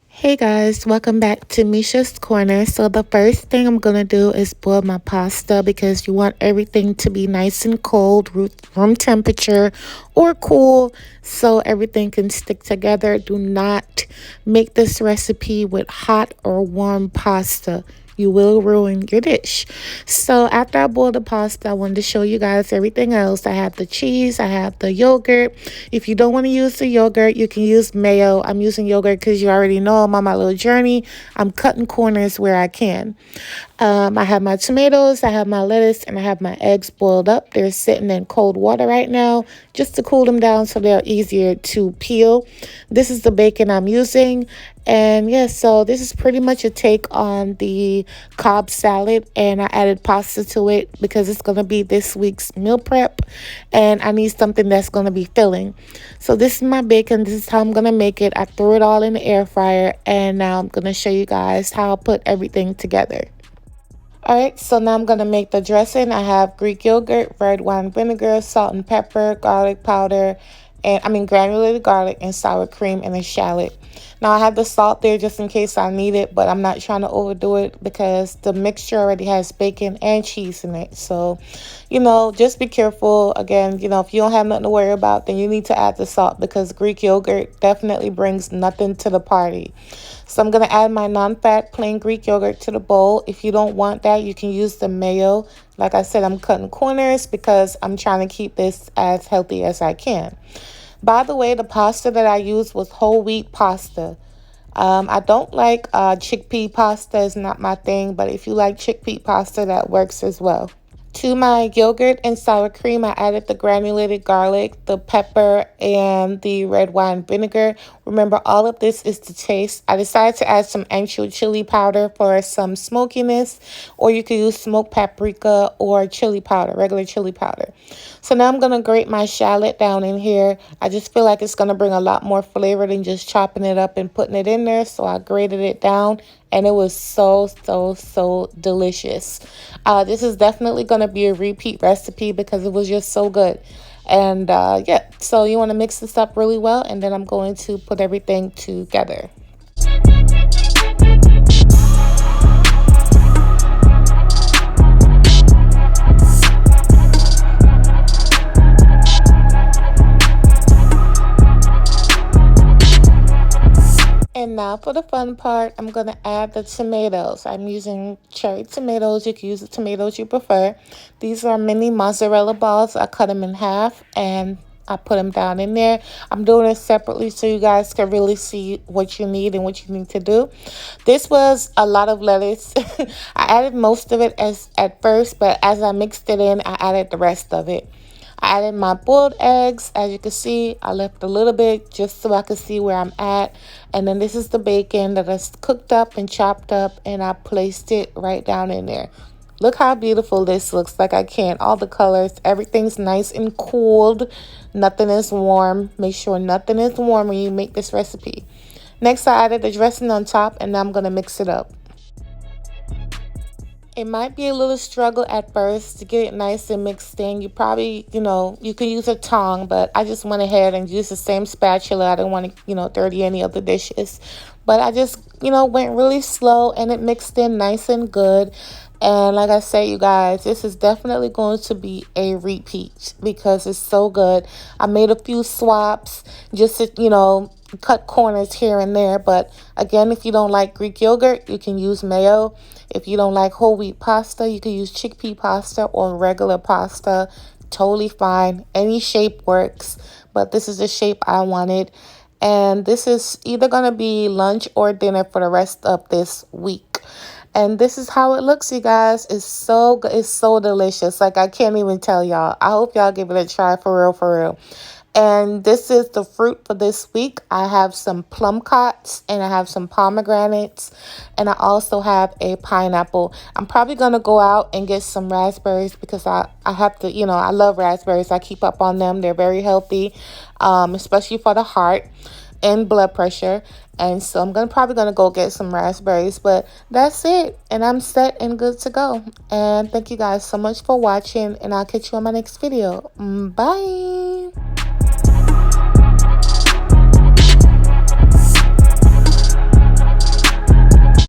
Hey guys, welcome back to Misha's Corner. So the first thing I'm going to do is boil my pasta because you want everything to be nice and cold, room temperature or cool, so everything can stick together. Do not make this recipe with hot or warm pasta. You will ruin your dish. So after I boiled the pasta, I wanted to show you guys everything else. I have the cheese, I have the yogurt. If you don't want to use the yogurt, you can use mayo. I'm using yogurt because you already know I'm on my little journey. I'm cutting corners where I can. I have my tomatoes, I have my lettuce, and I have my eggs boiled up. They're sitting in cold water right now just to cool them down so they're easier to peel. This is the bacon I'm using. And yes, so this is pretty much a take on the Cobb salad, and I added pasta to it because it's going to be this week's meal prep and I need something that's going to be filling. So this is my bacon. This is how I'm going to make it. I threw it all in the air fryer, and now I'm going to show you guys how I put everything together. Alright, so now I'm going to make the dressing. I have Greek yogurt, red wine vinegar, salt and pepper, garlic powder, and granulated garlic and sour cream and a shallot. Now I have the salt there just in case I need it, but I'm not trying to overdo it because the mixture already has bacon and cheese in it. So, just be careful. Again, if you don't have nothing to worry about, then you need to add the salt because Greek yogurt definitely brings nothing to the party. So I'm going to add my non-fat plain Greek yogurt to the bowl. If you don't want that, you can use the mayo. Like I said, I'm cutting corners because I'm trying to keep this as healthy as I can. By the way, the pasta that I used was whole wheat pasta. I don't like chickpea pasta. It's not my thing, but if you like chickpea pasta, that works as well. To my yogurt and sour cream, I added the granulated garlic, the pepper, and the red wine vinegar. Remember, all of this is to taste. I decided to add some ancho chili powder for some smokiness, or you could use smoked paprika or chili powder, regular chili powder. So now I'm going to grate my shallot down in here. I just feel like it's going to bring a lot more flavor than just chopping it up and putting it in there. So I grated it down, and it was so delicious. This is definitely going to be a repeat recipe because it was just so good. And yeah, so you want to mix this up really well, and then I'm going to put everything together. And now for the fun part, I'm going to add the tomatoes. I'm using cherry tomatoes. You can use the tomatoes you prefer. These are mini mozzarella balls. I cut them in half and I put them down in there. I'm doing it separately so you guys can really see what you need and what you need to do. This was a lot of lettuce. I added most of it at first, but as I mixed it in, I added the rest of it. I added my boiled eggs. As you can see, I left a little bit just so I could see where I'm at. And then this is the bacon that I cooked up and chopped up, and I placed it right down in there. Look how beautiful this looks. Like I can. All the colors. Everything's nice and cooled. Nothing is warm. Make sure nothing is warm when you make this recipe. Next, I added the dressing on top, and now I'm going to mix it up. It might be a little struggle at first to get it nice and mixed in. You probably, you can use a tongue, but I just went ahead and used the same spatula. I didn't want to, dirty any of the dishes. But I just, went really slow, and it mixed in nice and good. And like I say, you guys, this is definitely going to be a repeat because it's so good. I made a few swaps just to, cut corners here and there. But again, if you don't like Greek yogurt, you can use mayo. If you don't like whole wheat pasta, you can use chickpea pasta or regular pasta. Totally fine. Any shape works. But this is the shape I wanted. And this is either going to be lunch or dinner for the rest of this week. And this is how it looks, you guys. It's so good. It's so delicious. Like, I can't even tell y'all. I hope y'all give it a try for real. And this is the fruit for this week. I have some plum cots and I have some pomegranates. And I also have a pineapple. I'm probably going to go out and get some raspberries because I have to, I love raspberries. I keep up on them. They're very healthy, especially for the heart. and blood pressure. And so I'm probably gonna go get some raspberries, but that's it. And I'm set and good to go. And thank you guys so much for watching, and I'll catch you on my next video. Bye.